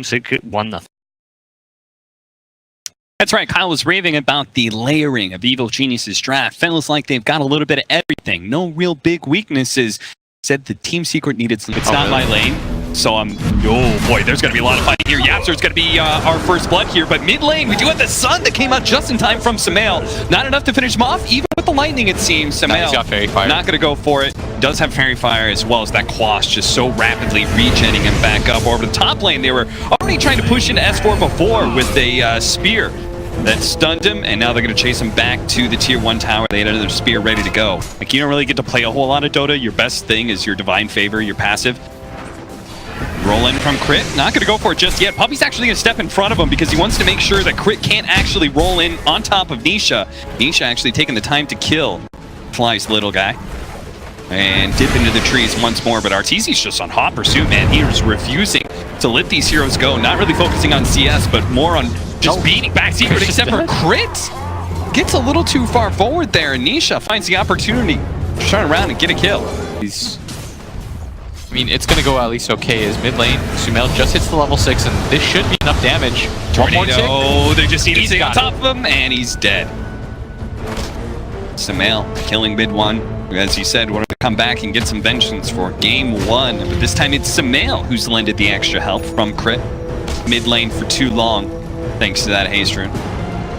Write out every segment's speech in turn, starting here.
1-0. That's right, Kyle was raving about the layering of Evil Genius's draft. Feels like they've got a little bit of everything. No real big weaknesses. Said the team secret needed some. It's not my lane, so I'm... Oh boy, there's going to be a lot of fighting here. Yapzor's going to be our first blood here, but mid lane, we do have the sun that came out just in time from Sumail. Not enough to finish him off, even with the lightning, it seems. Sumail he's got Fairy Fire. Not going to go for it. Does have Fairy Fire as well as that Quash just so rapidly regenning him back up over the top lane. They were already trying to push into S4 before with a spear that stunned him, and now they're going to chase him back to the tier 1 tower. They had another spear ready to go. Like, you don't really get to play a whole lot of Dota. Your best thing is your Divine Favor, your passive. Roll in from Crit. Not going to go for it just yet. Puppy's actually going to step in front of him because he wants to make sure that Crit can't actually roll in on top of Nisha. Nisha actually taking the time to kill Fly's little guy. And dip into the trees once more, but Arteezy's just on hot pursuit, man. He is refusing to let these heroes go. Not really focusing on CS, but more on just beating back Secret, except for Crit. Gets a little too far forward there, and Nisha finds the opportunity to turn around and get a kill. I mean, it's going to go at least okay as mid lane. Sumail just hits the level 6, and this should be enough damage. Tornado, they just need to stay on top of him, and he's dead. Sumail killing mid 1. As you said, wanted to come back and get some vengeance for game 1. But this time it's Sumail who's lended the extra help from Crit. Mid lane for too long, thanks to that haste rune.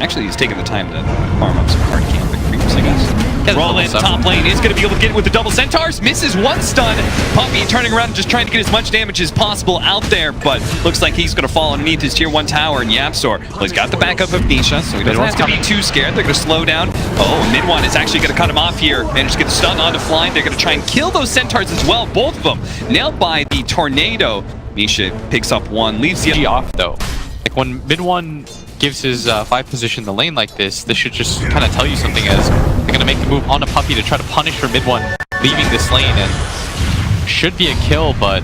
Actually, he's taking the time to farm up some hard camping creeps, I guess. Roll in, top lane is going to be able to get it with the double centaurs. Misses one stun. Puppy turning around and just trying to get as much damage as possible out there, but looks like he's going to fall underneath his tier 1 tower. And Yapzor, well, he's got the backup of Nisha, so he doesn't have to be too scared. They're going to slow down. Oh, mid one is actually going to cut him off here. Managed to get the stun onto Fly. They're going to try and kill those centaurs as well, both of them. Nailed by the tornado. Nisha picks up one, leaves the off though. Like when mid one gives his 5 position the lane like this should just kind of tell you something, as they're going to make the move on a Puppy to try to punish for mid one leaving this lane, and should be a kill, but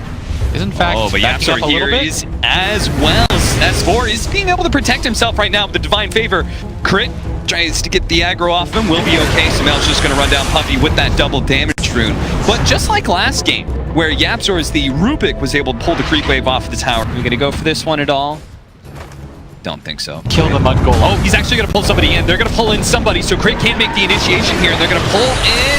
is in fact but Yapzor here is as well. S4 is being able to protect himself right now with the Divine Favor. Crit tries to get the aggro off him, will be okay. Sumail's just going to run down Puppy with that double damage rune. But just like last game, where Yapzor as the Rubik was able to pull the creep wave off the tower. Are we going to go for this one at all? Don't think so. Kill the mud golem. Oh, he's actually going to pull somebody in. They're going to pull in somebody, so Crit can't make the initiation here, and they're going to pull in.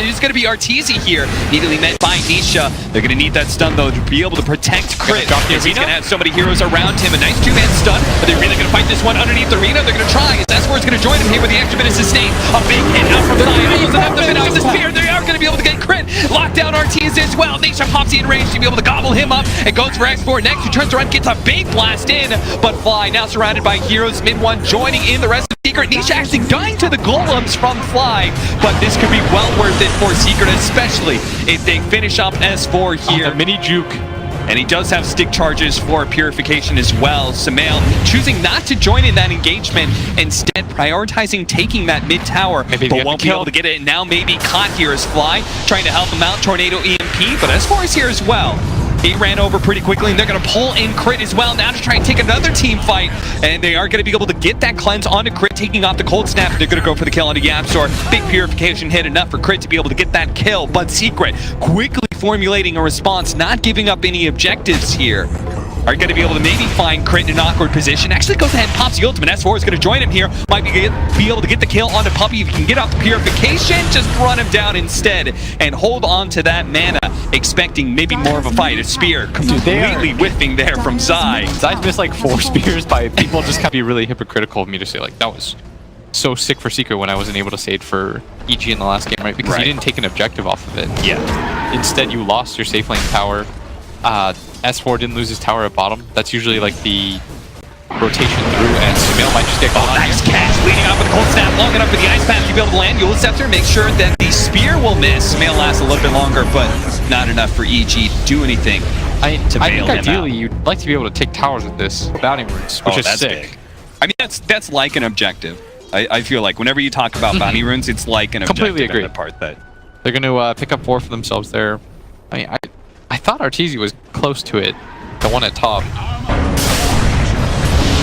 It's going to be Arteezy here. Immediately met by Nisha. They're going to need that stun, though, to be able to protect Crit. He's going to have so many heroes around him. A nice 2-man stun, but they're really going to fight this one underneath the arena. They're going to try. S4 is going to join him here with the extra bit of sustain. A big hit out from Fly. Doesn't have the finish of the spear. They are going to be able to get Crit. Lock down Arteezy as well. Nisha pops in range to be able to gobble him up and goes for X4 next. He turns around, gets a big blast in, but Fly now surrounded by heroes. Mid one joining in the rest of Secret. Nisha actually dying to the golems from Fly, but this could be well worth it for Secret, especially if they finish up S4 here. The mini juke. And he does have stick charges for purification as well. Sumail choosing not to join in that engagement, instead prioritizing taking that mid tower, but won't be able to get it. Now maybe caught here as Fly trying to help him out. Tornado EMP, but S4 is here as well. He ran over pretty quickly, and they're going to pull in Crit as well now to try and take another team fight. And they are going to be able to get that cleanse onto Crit, taking off the cold snap. They're going to go for the kill onto Yapzor. Big purification hit, enough for Crit to be able to get that kill. But Secret quickly formulating a response, not giving up any objectives here. Are going to be able to maybe find Crit in an awkward position. Actually goes ahead and pops the ultimate. S4 is going to join him here. Might be able to get the kill onto Puppy. If he can get off the purification, just run him down instead and hold on to that mana, expecting maybe more of a fight. A spear completely whiffing there from Zai. Zai's missed like 4 spears by people. Just kind of be really hypocritical of me to say like that was so sick for Secret when I wasn't able to say it for EG in the last game, right? Because you didn't take an objective off of it. Yeah. Instead, you lost your safe lane tower. S4 didn't lose his tower at bottom. That's usually like the rotation through, and Sumail might just get caught. Nice catch, leading up with the cold snap, long enough for the ice path to be able to land. Eula Scepter makes sure that the spear will miss. Sumail lasts a little bit longer, but not enough for EG to do anything. I think ideally you'd like to be able to take towers with this bounty runes, which is sick. Big. I mean, that's like an objective. I feel like whenever you talk about bounty runes, it's like an objective. Completely agree. That part that they're going to pick up 4 for themselves there. I mean, I thought Arteezy was close to it, the one at top.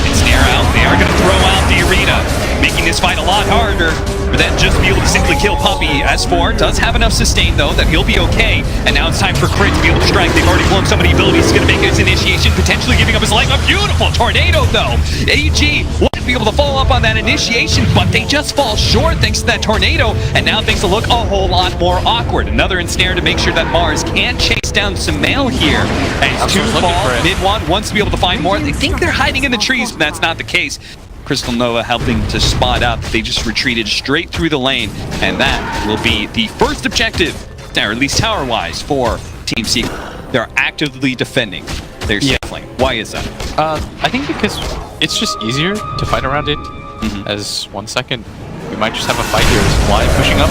It's near out. They are going to throw out the arena, making this fight a lot harder. but then just be able to simply kill Puppey. S4 does have enough sustain though that he'll be okay, and now it's time for Crit to be able to strike. They've already blown so many abilities. He's going to make his initiation, potentially giving up his life. A beautiful tornado though. AG wouldn't be able to follow up on that initiation, but they just fall short thanks to that tornado, and now things will look a whole lot more awkward. Another ensnare to make sure that Mars can't chase down Sumail here. And two fall, mid one wants to be able to find more. They think they're hiding in the trees, but that's not the case. Crystal Nova helping to spot up. They just retreated straight through the lane, and that will be the first objective, or at least tower-wise, for Team Secret. They're actively defending their safe lane. Why is that? I think because it's just easier to fight around it. As 1 second, we might just have a fight here. Fly pushing up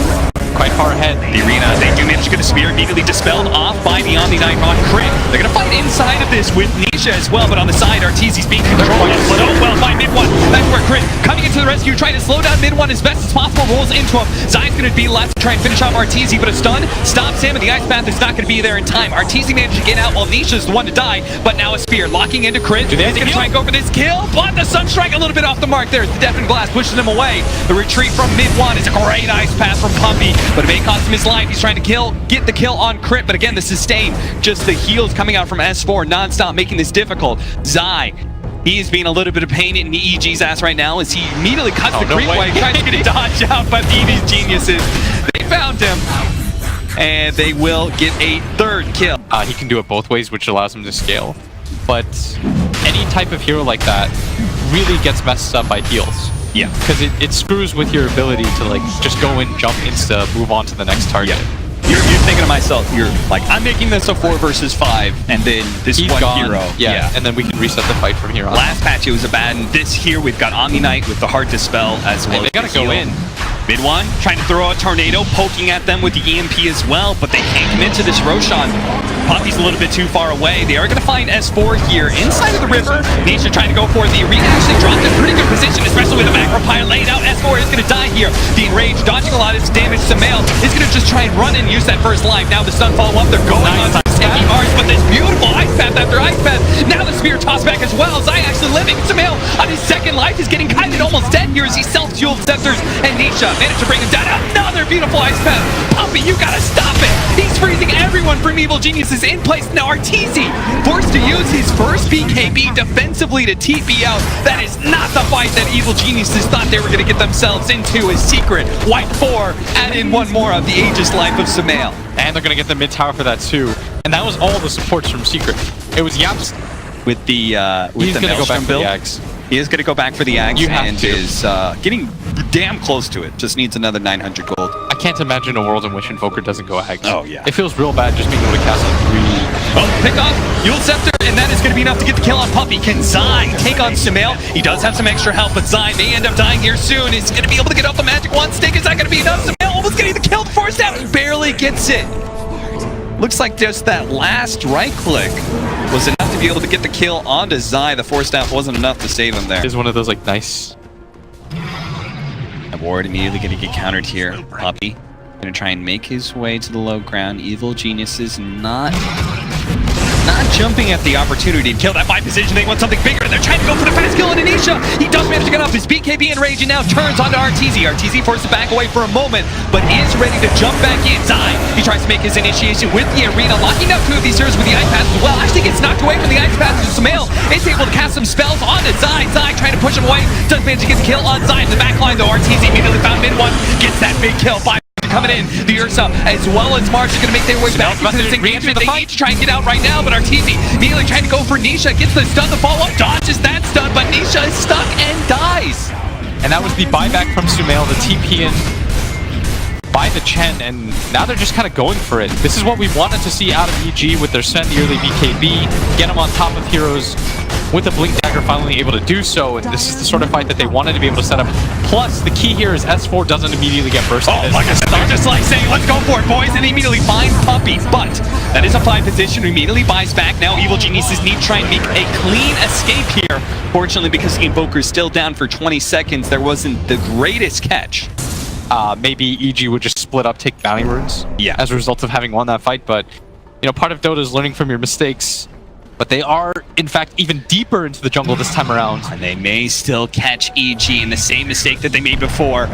quite far ahead. The arena, they do manage to get a spear immediately dispelled off by the Omni-Knight on Crit. They're going to fight inside of this with Nisha as well, but on the side, Arteezy's being controlled. But oh well, by mid one. That's where Crit coming into the rescue, trying to slow down mid one as best as possible, rolls into him. Zai's going to be left to try and finish off Arteezy, but a stun stops him, and the Ice Path is not going to be there in time. Arteezy managed to get out while Nisha's the one to die, but now a spear locking into Crit. He's going to try and go for this kill, but the Sunstrike a little bit off the mark there. The Deafening Blast pushes him away. The retreat from mid one is a great Ice Path from Puppey, but it may cost him his life. He's trying to get the kill on Crit, but again, the sustain, just the heals coming out from S4 non-stop, making this difficult. Zai, he is being a little bit of pain in EG's ass right now as he immediately cuts the creep way, tries to get a dodge out, but these geniuses, they found him, and they will get a third kill. He can do it both ways, which allows him to scale, but any type of hero like that really gets messed up by heals. Yeah, because it screws with your ability to like just go in, jump insta, move on to the next target. Yeah. You're thinking to myself, you're like, I'm making this a 4 versus 5, and then this He's one gone. hero. Yeah, and then we can reset the fight from here on. Last patch it was a bad, and this here we've got Omni-Knight with the hard dispel as well. They gotta go in. Mid one, trying to throw a tornado, poking at them with the EMP as well, but they can't commit to this Roshan. Puppey's a little bit too far away. They are going to find S4 here inside of the river. Nisha trying to go for the arena. Actually dropped in pretty good position, especially with the macro pile laid out. S4 is going to die here. The Enrage dodging a lot of damage. Sumail is going to just try and run and use that first life. Now the stun follow up. They're going on to Sticky Mars, but this beautiful Ice Path after Ice Path. Now the spear toss back as well. Zai actually living. Sumail on his second life is getting kited almost dead here as he self-fueled Scepters, and Nisha managed to bring him down. Another beautiful Ice Path. Puppey, you gotta stop it. He's freezing everyone from Evil Geniuses in place. Now Arteezy forced to use his first BKB defensively to TP out. That is not the fight that Evil Geniuses thought they were going to get themselves into. A secret white 4, add in one more of the Aegis life of Sumail. And they're going to get the mid tower for that too. And that was all the supports from Secret. It was Yaps with the He's going to go back for the Ags. He is going to go back for the Ags and to. is getting damn close to it. Just needs another 900 gold. I can't imagine a world in which Invoker doesn't go Ags. Oh yeah. It feels real bad just being able to cast on 3. Oh, pick up Yule Scepter, and that is going to be enough to get the kill on Puppey. Can Zai take on Sumail? He does have some extra health, but Zai may end up dying here soon. He's going to be able to get off the magic one stick. Is that going to be enough? Sumail almost getting the kill before stab. He barely gets it. Looks like just that last right click was enough to be able to get the kill onto Zai. The force staff wasn't enough to save him there. Is one of those like nice. Ward immediately going to get countered here. Puppey going to try and make his way to the low ground. Evil Geniuses not jumping at the opportunity to kill that by position. They want something bigger, and they're trying to go for the fast kill on Anisha. He does manage to get off his BKB and Rage, and now turns onto Arteezy. Arteezy forced to back away for a moment, but is ready to jump back in. Zai, he tries to make his initiation with the arena, locking down 2 of these heroes with the Ice Path as well. Actually gets knocked away from the Ice Path. Sumail is able to cast some spells onto Zai. Zai trying to push him away. Does manage to get the kill on Zai in the back line, though. Arteezy immediately found mid one, gets that big kill by coming in. The Ursa as well as Mars are going to make their way back into this engagement. They need to try and get out right now, but Arteezy immediately trying to go for Nisha, gets the stun, the follow-up, dodges that stun, but Nisha is stuck and dies. And that was the buyback from Sumail, the TP in by the Chen, and now they're just kind of going for it. This is what we wanted to see out of EG with their spend the early BKB, get them on top of heroes with the Blink Dagger finally able to do so, and this is the sort of fight that they wanted to be able to set up. Plus, the key here is S4 doesn't immediately get bursted. Oh, like I said, they're just like saying, let's go for it, boys, and they immediately find Puppey, but that is a 5 position, immediately buys back. Now Evil Geniuses need to try and make a clean escape here. Fortunately, because the Invoker is still down for 20 seconds, there wasn't the greatest catch. Maybe EG would just split up, take bounty runes as a result of having won that fight, but you know, part of Dota is learning from your mistakes. But they are, in fact, even deeper into the jungle this time around. And they may still catch EG in the same mistake that they made before.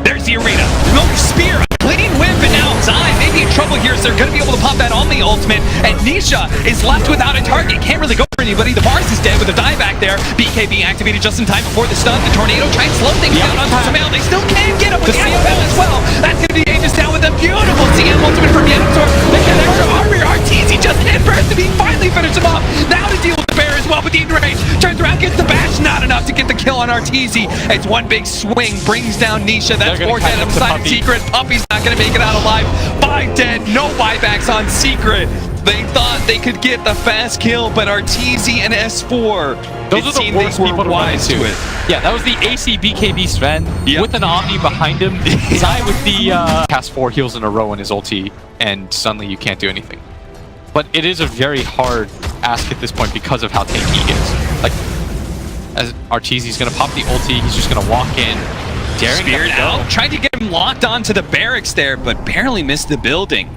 There's the arena. No spear, clean whip, and now Zai may be in trouble here, so they're going to be able to pop that on the ultimate. And Nisha is left without a target. Can't really go for anybody. The Mars is dead with a dieback there. BKB activated just in time before the stun. The tornado trying to slow things down onto Sumail. They still can get him with the IFL as well. That's going to be Aegis down with a beautiful CM ultimate from Yamsor. They get extra armor. RTZ just can't burst him. He finally finished him off. Now to deal with the bear as well, but the range turns around, gets the bash. Not enough to get the kill on RTZ. It's one big swing, brings down Nisha. That's 4 dead inside Secret. Puppy's not going to make it out alive. 5 dead, no buybacks on Secret. They thought they could get the fast kill, but RTZ and S4, those are the worst people to run into it. Yeah, that was the AC BKB Sven with an Omni behind him. Zai with the cast 4 heals in a row in his ulti, and suddenly you can't do anything. But it is a very hard ask at this point because of how tanky he is. Like, as RTZ's gonna pop the ulti, he's just gonna walk in, daring Speared out, tried to get him locked onto the barracks there, but barely missed the building.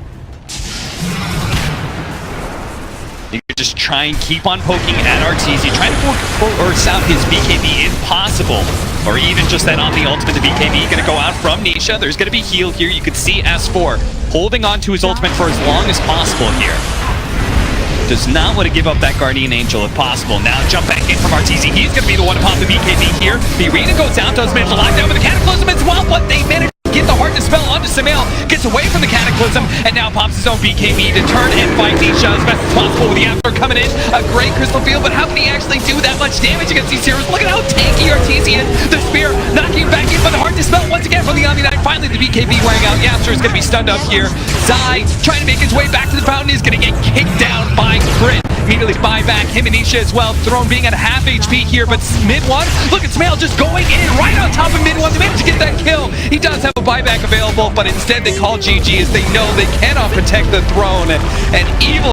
You could just try and keep on poking at RTZ, trying to force out his BKB if possible. Or even just that Omni ultimate, the BKB gonna go out from Nisha. There's gonna be heal here. You could see S4 holding on to his ultimate for as long as possible here. Does not want to give up that Guardian Angel if possible. Now jump back in from RTZ. He's going to be the one to pop the BKB here. The arena goes down, does manage to lock down with the Cataclysm as well, but they manage to get the Heart Dispel onto Sumail. Gets away from the Cataclysm and now pops his own BKB to turn and fight Nisha as best as possible with the After coming in. A great crystal field, but how can he actually do that much damage against these heroes? Look at how tanky RTZ is. The spear knocking back in, but the Heart Dispel once again from the Omni Knight. Finally the BKB wearing out. Yasser is going to be stunned up here. Zai trying to make his way back to the fountain is going to get kicked down by Crit. Immediately buy back him and Nisha as well. Throne being at half HP here, but mid one, look at Sumail just going in right on top of mid one. They managed to get that kill. He does have a buyback available, but instead they call GG as they know they cannot protect the throne. And Evil